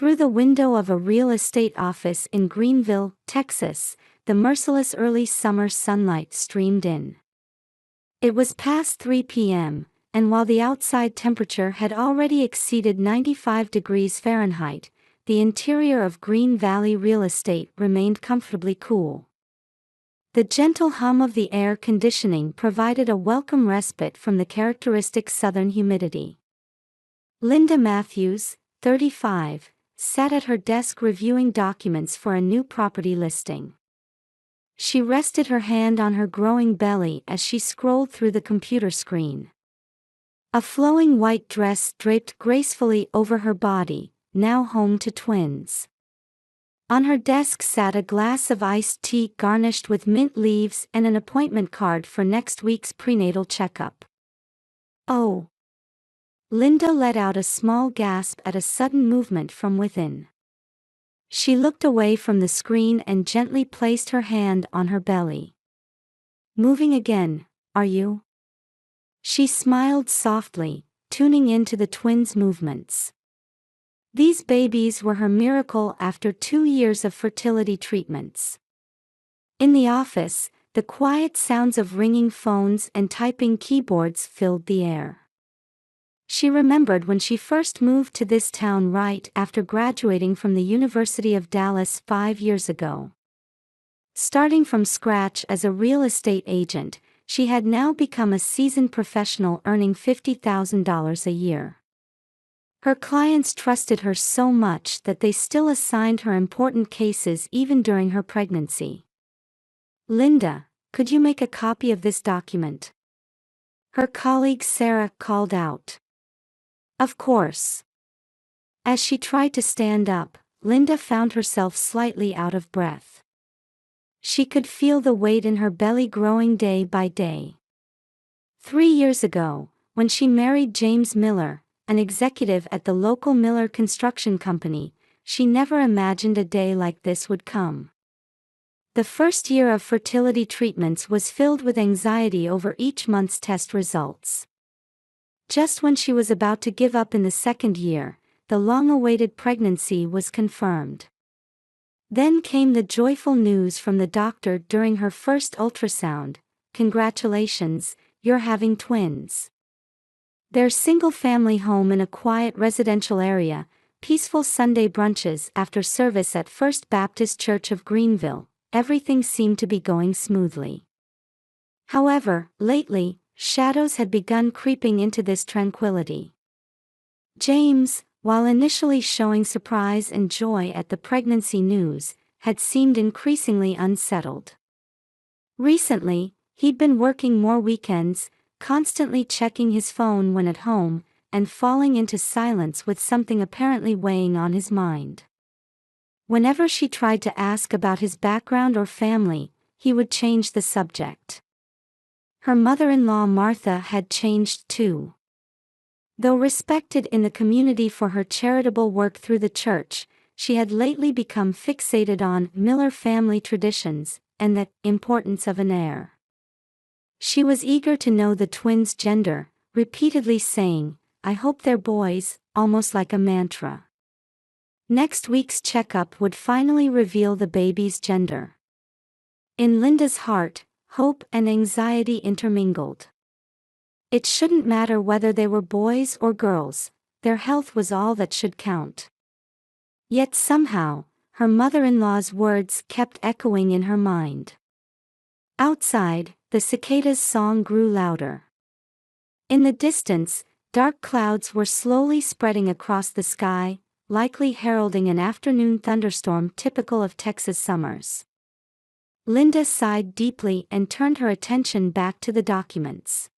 Through the window of a real estate office in Greenville, Texas, the merciless early summer sunlight streamed in. It was past 3 p.m., and while the outside temperature had already exceeded 95 degrees Fahrenheit, the interior of Green Valley real estate remained comfortably cool. The gentle hum of the air conditioning provided a welcome respite from the characteristic southern humidity. Linda Matthews, 35, sat at her desk reviewing documents for a new property listing. She rested her hand on her growing belly as she scrolled through the computer screen. A flowing white dress draped gracefully over her body, now home to twins. On her desk sat a glass of iced tea garnished with mint leaves and an appointment card for next week's prenatal checkup. Oh! Linda let out a small gasp at a sudden movement from within. She looked away from the screen and gently placed her hand on her belly. "Moving again, are you?" She smiled softly, tuning into the twins' movements. These babies were her miracle after 2 years of fertility treatments. In the office, the quiet sounds of ringing phones and typing keyboards filled the air. She remembered when she first moved to this town right after graduating from the University of Dallas 5 years ago. Starting from scratch as a real estate agent, she had now become a seasoned professional earning $50,000 a year. Her clients trusted her so much that they still assigned her important cases even during her pregnancy. "Linda, could you make a copy of this document?" her colleague Sarah called out. "Of course." As she tried to stand up, Linda found herself slightly out of breath. She could feel the weight in her belly growing day by day. 3 years ago, when she married James Miller, an executive at the local Miller Construction Company, she never imagined a day like this would come. The first year of fertility treatments was filled with anxiety over each month's test results. Just when she was about to give up in the second year, the long-awaited pregnancy was confirmed. Then came the joyful news from the doctor during her first ultrasound: "Congratulations, you're having twins." Their single-family home in a quiet residential area, peaceful Sunday brunches after service at First Baptist Church of Greenville, everything seemed to be going smoothly. However, lately, shadows had begun creeping into this tranquility. James, while initially showing surprise and joy at the pregnancy news, had seemed increasingly unsettled. Recently, he'd been working more weekends, constantly checking his phone when at home, and falling into silence with something apparently weighing on his mind. Whenever she tried to ask about his background or family, he would change the subject. Her mother-in-law Martha had changed too. Though respected in the community for her charitable work through the church, she had lately become fixated on Miller family traditions and the importance of an heir. She was eager to know the twins' gender, repeatedly saying, "I hope they're boys," almost like a mantra. Next week's checkup would finally reveal the baby's gender. In Linda's heart, hope and anxiety intermingled. It shouldn't matter whether they were boys or girls, their health was all that should count. Yet somehow, her mother-in-law's words kept echoing in her mind. Outside, the cicadas' song grew louder. In the distance, dark clouds were slowly spreading across the sky, likely heralding an afternoon thunderstorm typical of Texas summers. Linda sighed deeply and turned her attention back to the documents.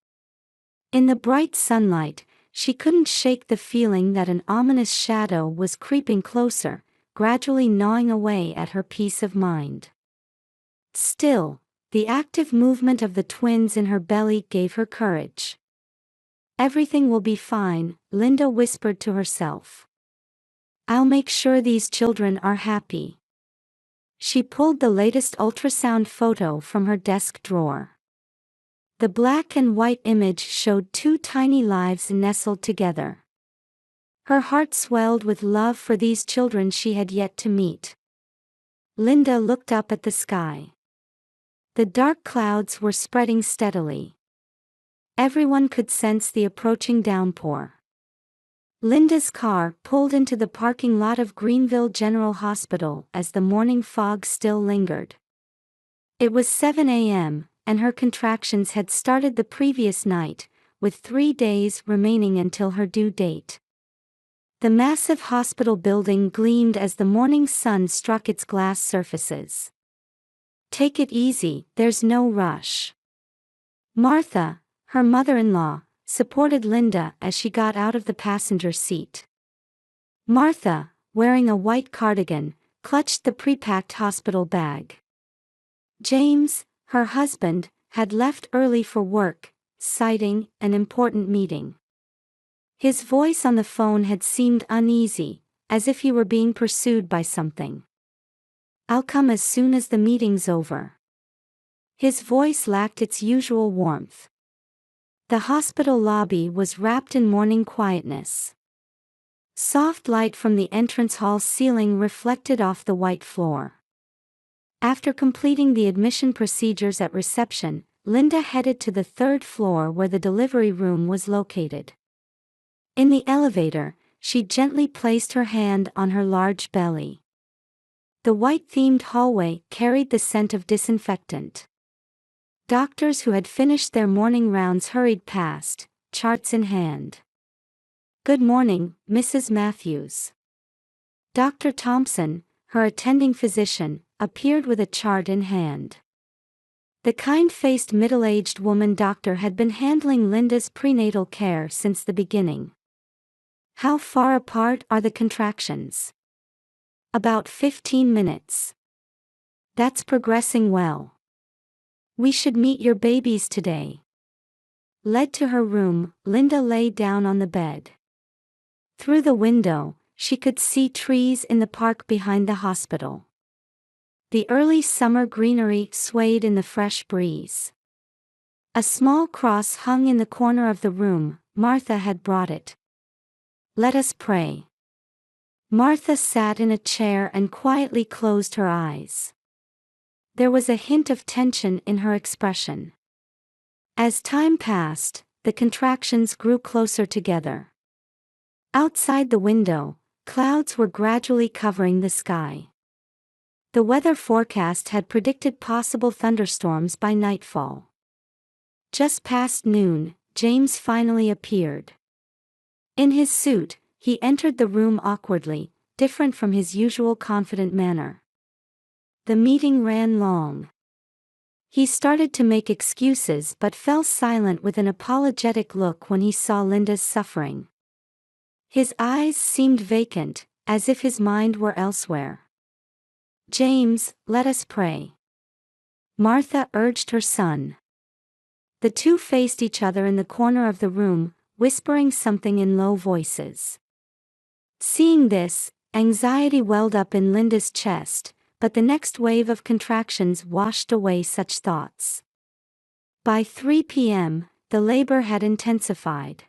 In the bright sunlight, she couldn't shake the feeling that an ominous shadow was creeping closer, gradually gnawing away at her peace of mind. Still, the active movement of the twins in her belly gave her courage. "Everything will be fine," Linda whispered to herself. "I'll make sure these children are happy." She pulled the latest ultrasound photo from her desk drawer. The black and white image showed 2 tiny lives nestled together. Her heart swelled with love for these children she had yet to meet. Linda looked up at the sky. The dark clouds were spreading steadily. Everyone could sense the approaching downpour. Linda's car pulled into the parking lot of Greenville General Hospital as the morning fog still lingered. It was 7 a.m., and her contractions had started the previous night, with 3 days remaining until her due date. The massive hospital building gleamed as the morning sun struck its glass surfaces. "Take it easy, there's no rush." Martha, her mother-in-law, supported Linda as she got out of the passenger seat. Martha, wearing a white cardigan, clutched the pre-packed hospital bag. James, her husband, had left early for work, citing an important meeting. His voice on the phone had seemed uneasy, as if he were being pursued by something. "I'll come as soon as the meeting's over." His voice lacked its usual warmth. The hospital lobby was wrapped in morning quietness. Soft light from the entrance hall ceiling reflected off the white floor. After completing the admission procedures at reception, Linda headed to the 3rd floor where the delivery room was located. In the elevator, she gently placed her hand on her large belly. The white-themed hallway carried the scent of disinfectant. Doctors who had finished their morning rounds hurried past, charts in hand. "Good morning, Mrs. Matthews." Dr. Thompson, her attending physician, appeared with a chart in hand. The kind-faced middle-aged woman doctor had been handling Linda's prenatal care since the beginning. "How far apart are the contractions?" "About 15 minutes. That's progressing well. We should meet your babies today." Led to her room, Linda lay down on the bed. Through the window, she could see trees in the park behind the hospital. The early summer greenery swayed in the fresh breeze. A small cross hung in the corner of the room. Martha had brought it. "Let us pray." Martha sat in a chair and quietly closed her eyes. There was a hint of tension in her expression. As time passed, the contractions grew closer together. Outside the window, clouds were gradually covering the sky. The weather forecast had predicted possible thunderstorms by nightfall. Just past noon, James finally appeared. In his suit, he entered the room awkwardly, different from his usual confident manner. The meeting ran long. He started to make excuses but fell silent with an apologetic look when he saw Linda's suffering. His eyes seemed vacant, as if his mind were elsewhere. "James, let us pray." Martha urged her son. The two faced each other in the corner of the room, whispering something in low voices. Seeing this, anxiety welled up in Linda's chest, but the next wave of contractions washed away such thoughts. By 3 p.m., the labor had intensified.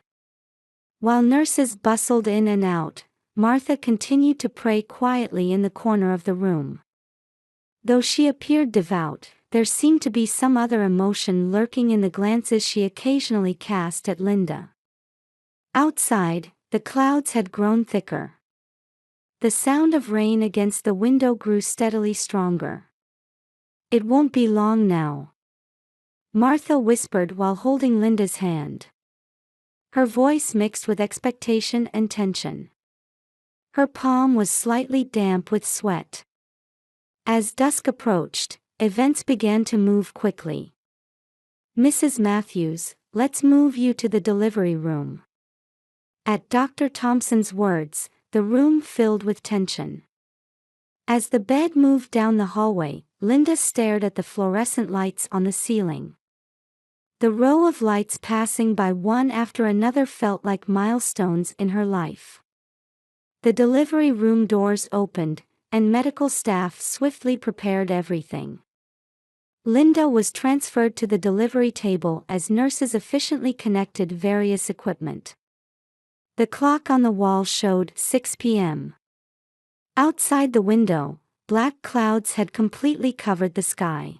While nurses bustled in and out, Martha continued to pray quietly in the corner of the room. Though she appeared devout, there seemed to be some other emotion lurking in the glances she occasionally cast at Linda. Outside, the clouds had grown thicker. The sound of rain against the window grew steadily stronger. "It won't be long now," Martha whispered while holding Linda's hand. Her voice mixed with expectation and tension. Her palm was slightly damp with sweat. As dusk approached, events began to move quickly. "Mrs. Matthews, let's move you to the delivery room." At Dr. Thompson's words, the room filled with tension. As the bed moved down the hallway, Linda stared at the fluorescent lights on the ceiling. The row of lights passing by one after another felt like milestones in her life. The delivery room doors opened, and medical staff swiftly prepared everything. Linda was transferred to the delivery table as nurses efficiently connected various equipment. The clock on the wall showed 6 p.m. Outside the window, black clouds had completely covered the sky.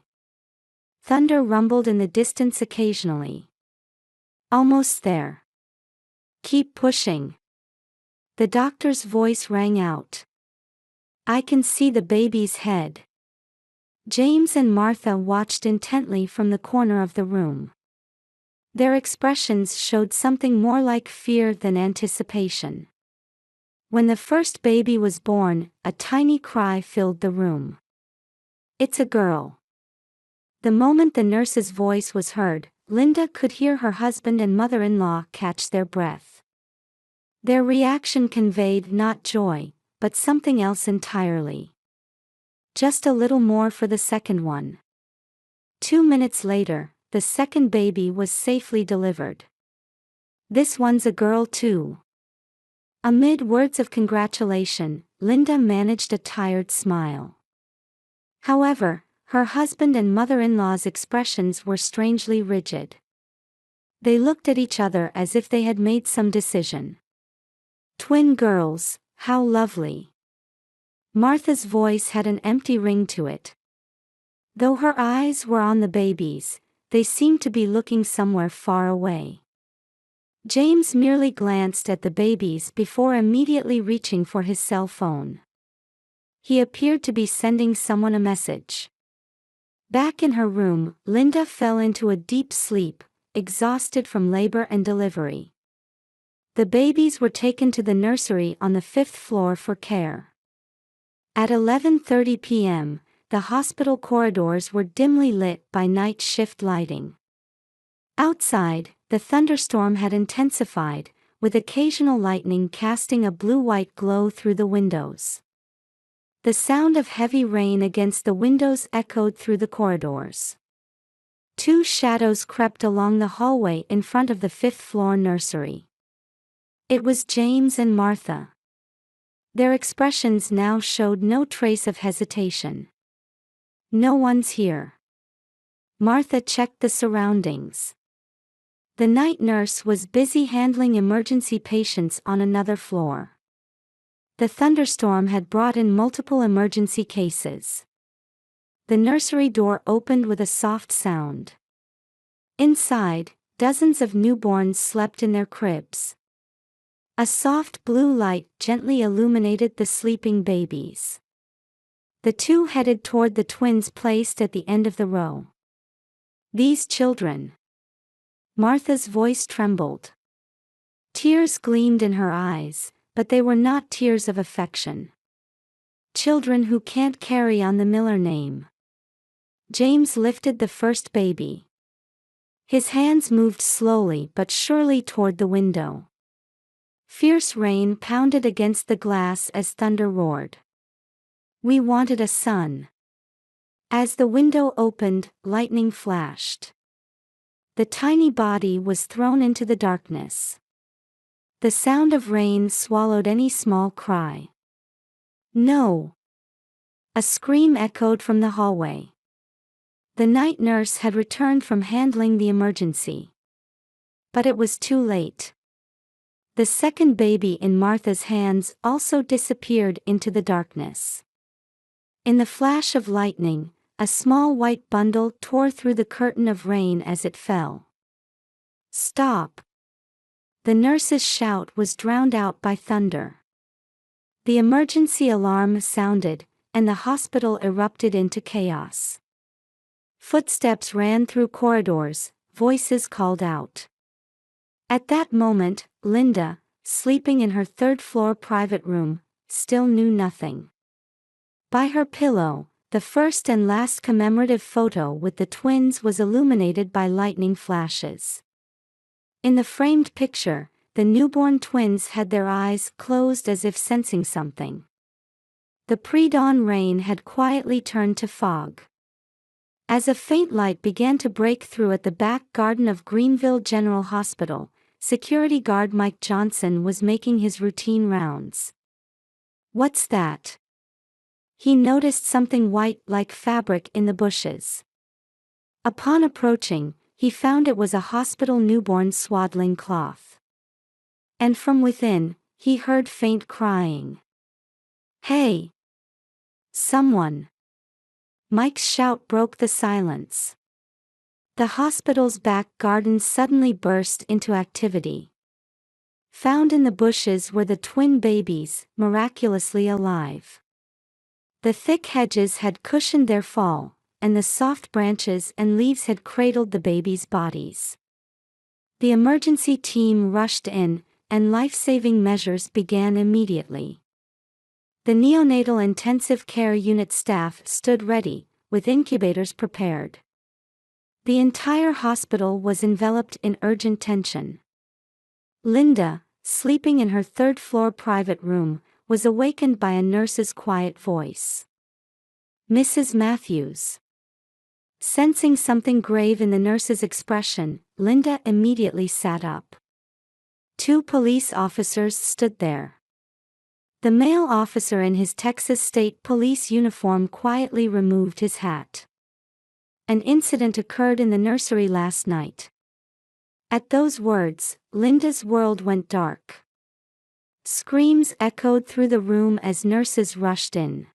Thunder rumbled in the distance occasionally. Almost there. Keep pushing. The doctor's voice rang out. I can see the baby's head. James and Martha watched intently from the corner of the room. Their expressions showed something more like fear than anticipation. When the first baby was born, a tiny cry filled the room. It's a girl. The moment the nurse's voice was heard, Linda could hear her husband and mother-in-law catch their breath. Their reaction conveyed not joy, but something else entirely. Just a little more for the second one. 2 minutes later, the second baby was safely delivered. This one's a girl too. Amid words of congratulation, Linda managed a tired smile. However, her husband and mother-in-law's expressions were strangely rigid. They looked at each other as if they had made some decision. Twin girls, how lovely. Martha's voice had an empty ring to it. Though her eyes were on the babies, they seemed to be looking somewhere far away. James merely glanced at the babies before immediately reaching for his cell phone. He appeared to be sending someone a message. Back in her room, Linda fell into a deep sleep, exhausted from labor and delivery. The babies were taken to the nursery on the 5th floor for care. At 11:30 p.m., the hospital corridors were dimly lit by night shift lighting. Outside, the thunderstorm had intensified, with occasional lightning casting a blue-white glow through the windows. The sound of heavy rain against the windows echoed through the corridors. 2 shadows crept along the hallway in front of the 5th floor nursery. It was James and Martha. Their expressions now showed no trace of hesitation. No one's here. Martha checked the surroundings. The night nurse was busy handling emergency patients on another floor. The thunderstorm had brought in multiple emergency cases. The nursery door opened with a soft sound. Inside, dozens of newborns slept in their cribs. A soft blue light gently illuminated the sleeping babies. The two headed toward the twins placed at the end of the row. These children. Martha's voice trembled. Tears gleamed in her eyes, but they were not tears of affection. Children who can't carry on the Miller name. James lifted the first baby. His hands moved slowly but surely toward the window. Fierce rain pounded against the glass as thunder roared. We wanted a son. As the window opened, lightning flashed. The tiny body was thrown into the darkness. The sound of rain swallowed any small cry. No! A scream echoed from the hallway. The night nurse had returned from handling the emergency. But it was too late. The second baby in Martha's hands also disappeared into the darkness. In the flash of lightning, a small white bundle tore through the curtain of rain as it fell. Stop! The nurse's shout was drowned out by thunder. The emergency alarm sounded, and the hospital erupted into chaos. Footsteps ran through corridors, voices called out. At that moment, Linda, sleeping in her 3rd-floor private room, still knew nothing. By her pillow, the first and last commemorative photo with the twins was illuminated by lightning flashes. In the framed picture, the newborn twins had their eyes closed as if sensing something. The pre-dawn rain had quietly turned to fog. As a faint light began to break through at the back garden of Greenville General Hospital, security guard Mike Johnson was making his routine rounds. What's that? He noticed something white like fabric in the bushes. Upon approaching, he found it was a hospital newborn swaddling cloth. And from within, he heard faint crying. "Hey! Someone!" Mike's shout broke the silence. The hospital's back garden suddenly burst into activity. Found in the bushes were the twin babies, miraculously alive. The thick hedges had cushioned their fall, and the soft branches and leaves had cradled the babies' bodies. The emergency team rushed in, and life-saving measures began immediately. The neonatal intensive care unit staff stood ready, with incubators prepared. The entire hospital was enveloped in urgent tension. Linda, sleeping in her third-floor private room, was awakened by a nurse's quiet voice. "Mrs. Matthews." Sensing something grave in the nurse's expression, Linda immediately sat up. Two police officers stood there. The male officer in his Texas State Police uniform quietly removed his hat. "An incident occurred in the nursery last night." At those words, Linda's world went dark. Screams echoed through the room as nurses rushed in.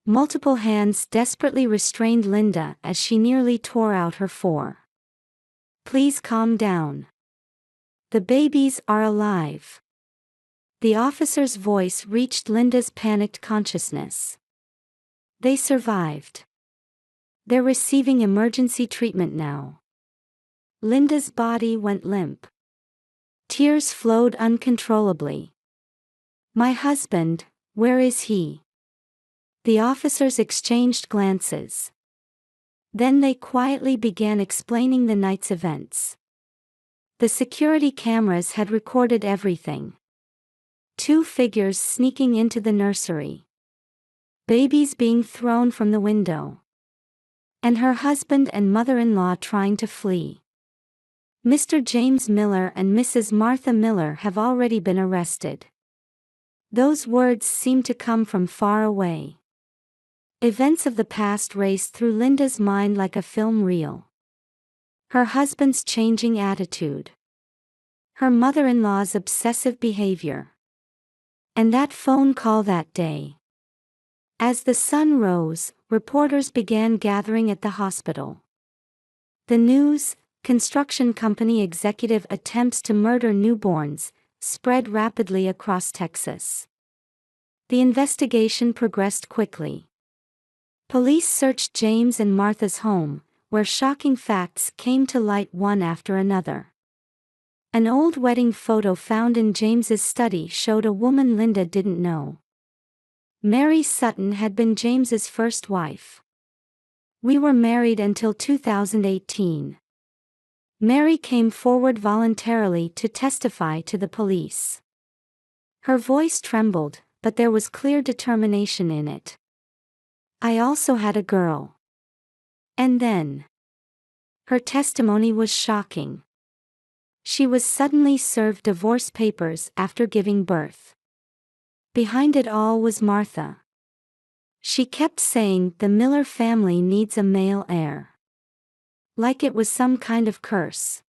Multiple hands desperately restrained Linda as she nearly tore out her four. "Please calm down. The babies are alive." The officer's voice reached Linda's panicked consciousness. "They survived. They're receiving emergency treatment now." Linda's body went limp. Tears flowed uncontrollably. "My husband, where is he?" The officers exchanged glances. Then they quietly began explaining the night's events. The security cameras had recorded everything. Two figures sneaking into the nursery. Babies being thrown from the window. And her husband and mother-in-law trying to flee. Mr. James Miller and Mrs. Martha Miller have already been arrested. Those words seemed to come from far away. Events of the past raced through Linda's mind like a film reel. Her husband's changing attitude. Her mother-in-law's obsessive behavior. And that phone call that day. As the sun rose, reporters began gathering at the hospital. The news, construction company executive attempts to murder newborns, spread rapidly across Texas. The investigation progressed quickly. Police searched James and Martha's home, where shocking facts came to light one after another. An old wedding photo found in James's study showed a woman Linda didn't know. Mary Sutton had been James's first wife. "We were married until 2018. Mary came forward voluntarily to testify to the police. Her voice trembled, but there was clear determination in it. "I also had a girl." And then. Her testimony was shocking. She was suddenly served divorce papers after giving birth. Behind it all was Martha. She kept saying the Miller family needs a male heir. Like it was some kind of curse.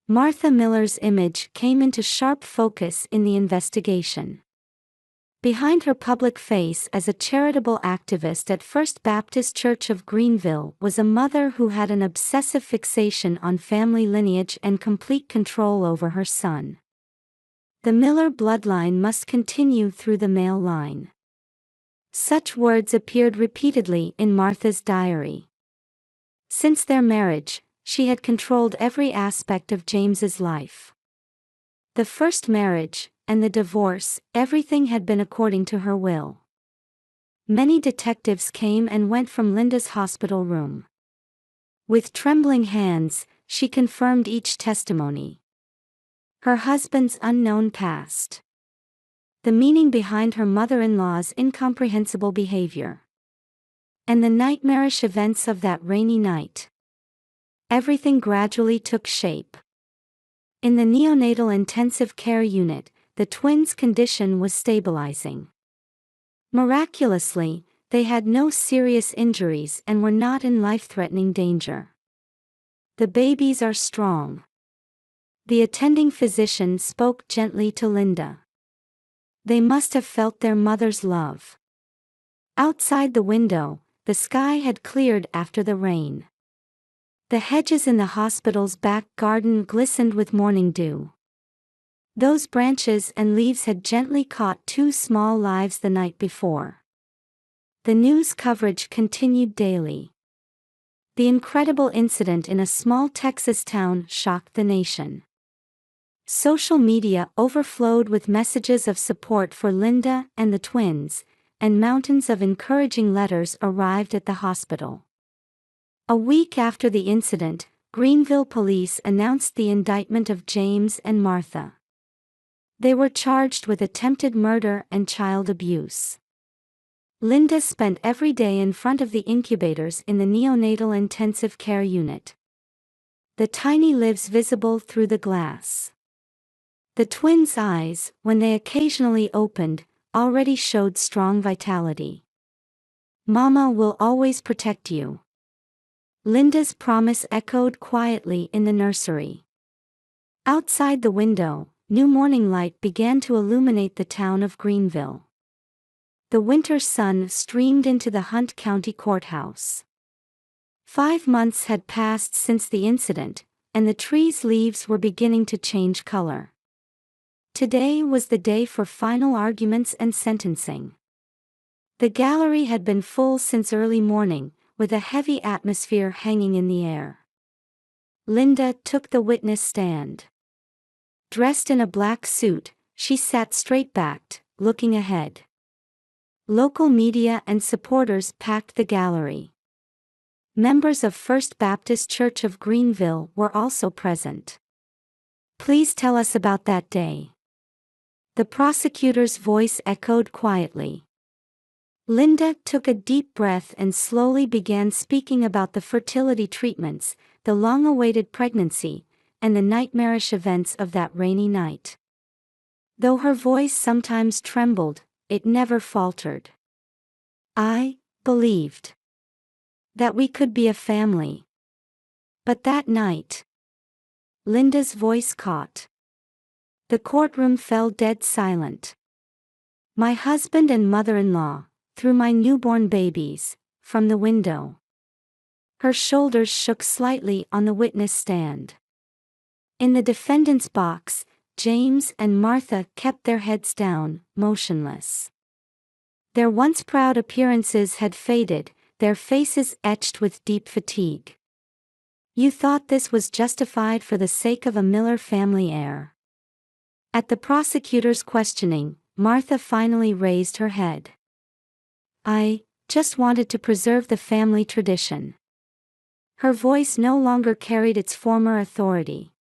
Martha Miller's image came into sharp focus in the investigation. Behind her public face as a charitable activist at First Baptist Church of Greenville was a mother who had an obsessive fixation on family lineage and complete control over her son. The Miller bloodline must continue through the male line. Such words appeared repeatedly in Martha's diary. Since their marriage, she had controlled every aspect of James's life. The first marriage, and the divorce, everything had been according to her will. Many detectives came and went from Linda's hospital room. With trembling hands, she confirmed each testimony. Her husband's unknown past. The meaning behind her mother-in-law's incomprehensible behavior. And the nightmarish events of that rainy night. Everything gradually took shape. In the neonatal intensive care unit, the twins' condition was stabilizing. Miraculously, they had no serious injuries and were not in life-threatening danger. "The babies are strong. The attending physician spoke gently to Linda. They must have felt their mother's love. Outside the window, the sky had cleared after the rain. The hedges in the hospital's back garden glistened with morning dew. Those branches and leaves had gently caught two small lives the night before. The news coverage continued daily. The incredible incident in a small Texas town shocked the nation. Social media overflowed with messages of support for Linda and the twins, and mountains of encouraging letters arrived at the hospital. A week after the incident, Greenville police announced the indictment of James and Martha. They were charged with attempted murder and child abuse. Linda spent every day in front of the incubators in the neonatal intensive care unit. The tiny lives visible through the glass. The twins' eyes, when they occasionally opened, already showed strong vitality. "Mama will always protect you." Linda's promise echoed quietly in the nursery. Outside the window, new morning light began to illuminate the town of Greenville. The winter sun streamed into the Hunt County Courthouse. 5 months had passed since the incident, and the trees' leaves were beginning to change color. Today was the day for final arguments and sentencing. The gallery had been full since early morning, with a heavy atmosphere hanging in the air. Linda took the witness stand. Dressed in a black suit, she sat straight-backed, looking ahead. Local media and supporters packed the gallery. Members of First Baptist Church of Greenville were also present. "Please tell us about that day." The prosecutor's voice echoed quietly. Linda took a deep breath and slowly began speaking about the fertility treatments, the long-awaited pregnancy, and the nightmarish events of that rainy night. Though her voice sometimes trembled, it never faltered. "I believed that we could be a family. But that night..." Linda's voice caught. The courtroom fell dead silent. "My husband and mother-in-law threw my newborn babies from the window." Her shoulders shook slightly on the witness stand. In the defendant's box, James and Martha kept their heads down, motionless. Their once proud appearances had faded, their faces etched with deep fatigue. "You thought this was justified for the sake of a Miller family heir?" At the prosecutor's questioning, Martha finally raised her head. "I just wanted to preserve the family tradition." Her voice no longer carried its former authority.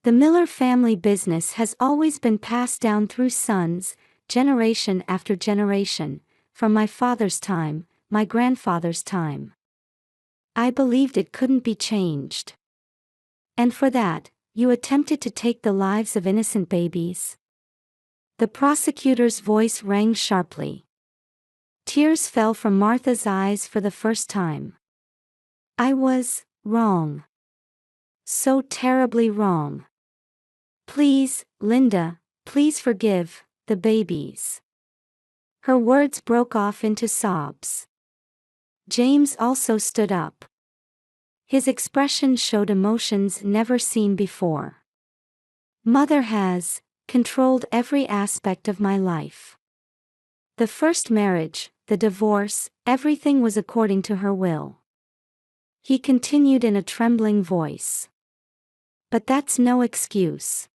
"The Miller family business has always been passed down through sons, generation after generation, from my father's time, my grandfather's time. I believed it couldn't be changed. And for that, you attempted to take the lives of innocent babies?" The prosecutor's voice rang sharply. Tears fell from Martha's eyes for the first time. "I was wrong. So terribly wrong. Please, Linda, please forgive the babies." Her words broke off into sobs. James also stood up. His expression showed emotions never seen before. "Mother has controlled every aspect of my life. The first marriage, the divorce, everything was according to her will." He continued in a trembling voice. "But that's no excuse.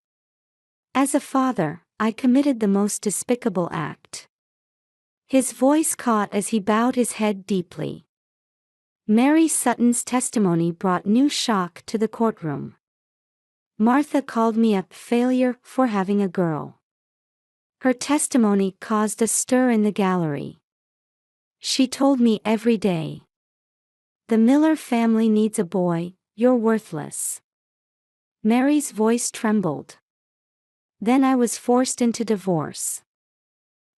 As a father, I committed the most despicable act." His voice caught as he bowed his head deeply. Mary Sutton's testimony brought new shock to the courtroom. "Martha called me a failure for having a girl." Her testimony caused a stir in the gallery. "She told me every day, 'The Miller family needs a boy, you're worthless.'" Mary's voice trembled. "Then I was forced into divorce.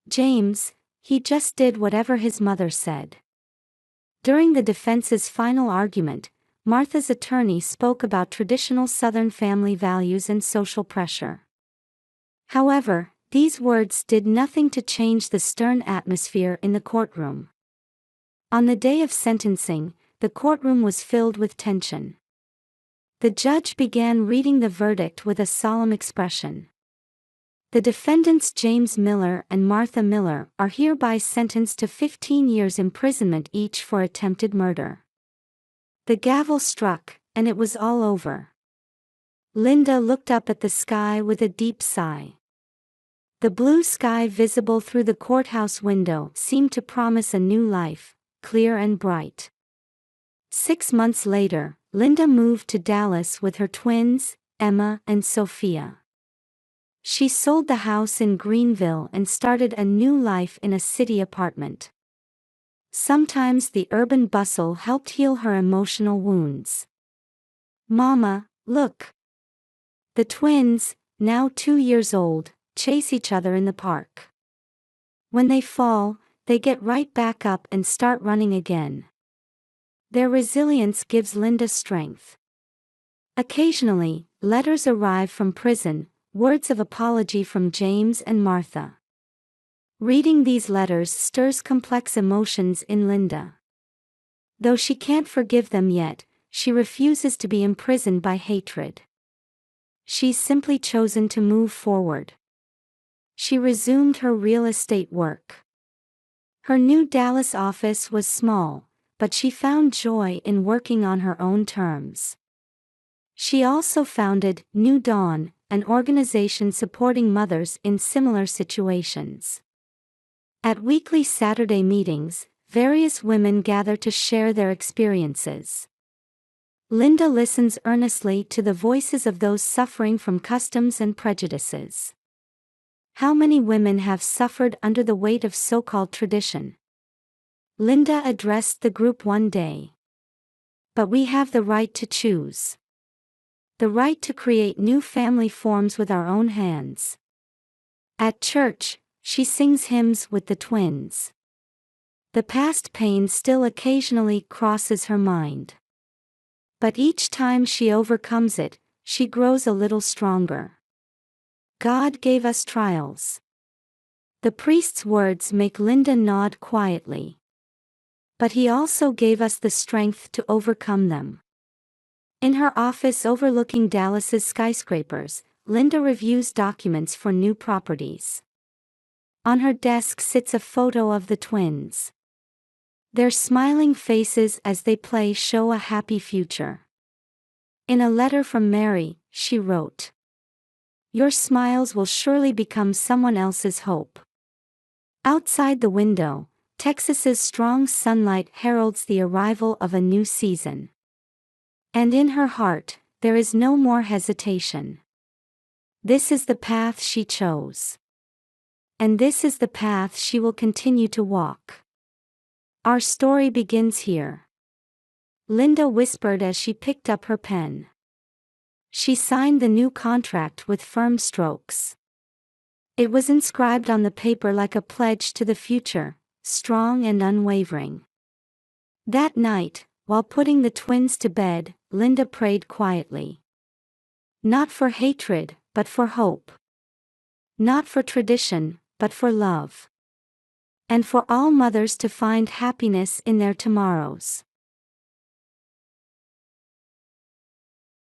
James, he just did whatever his mother said." During the defense's final argument, Martha's attorney spoke about traditional Southern family values and social pressure. However, these words did nothing to change the stern atmosphere in the courtroom. On the day of sentencing, the courtroom was filled with tension. The judge began reading the verdict with a solemn expression. The defendants James Miller and Martha Miller are hereby sentenced to 15 years imprisonment each for attempted murder. The gavel struck, and it was all over. Linda looked up at the sky with a deep sigh. The blue sky visible through the courthouse window seemed to promise a new life, clear and bright. 6 months later, Linda moved to Dallas with her twins, Emma and Sophia. She sold the house in Greenville and started a new life in a city apartment. Sometimes the urban bustle helped heal her emotional wounds. "Mama, look." The twins, now 2 years old, chase each other in the park. When they fall, they get right back up and start running again. Their resilience gives Linda strength. Occasionally, letters arrive from prison, words of apology from James and Martha. Reading these letters stirs complex emotions in Linda. Though she can't forgive them yet, she refuses to be imprisoned by hatred. She's simply chosen to move forward. She resumed her real estate work. Her new Dallas office was small, but she found joy in working on her own terms. She also founded New Dawn, an organization supporting mothers in similar situations. At weekly Saturday meetings, various women gather to share their experiences. Linda listens earnestly to the voices of those suffering from customs and prejudices. How many women have suffered under the weight of so-called tradition? Linda addressed the group one day. But we have the right to choose. The right to create new family forms with our own hands. At church, she sings hymns with the twins. The past pain still occasionally crosses her mind. But each time she overcomes it, she grows a little stronger. God gave us trials. The priest's words make Linda nod quietly. But he also gave us the strength to overcome them. In her office overlooking Dallas's skyscrapers, Linda reviews documents for new properties. On her desk sits a photo of the twins. Their smiling faces as they play show a happy future. In a letter from Mary, she wrote, "Your smiles will surely become someone else's hope." Outside the window, Texas's strong sunlight heralds the arrival of a new season. And in her heart, there is no more hesitation. This is the path she chose. And this is the path she will continue to walk. Our story begins here. Linda whispered as she picked up her pen. She signed the new contract with firm strokes. It was inscribed on the paper like a pledge to the future, strong and unwavering. That night, while putting the twins to bed, Linda prayed quietly. Not for hatred, but for hope. Not for tradition, but for love. And for all mothers to find happiness in their tomorrows.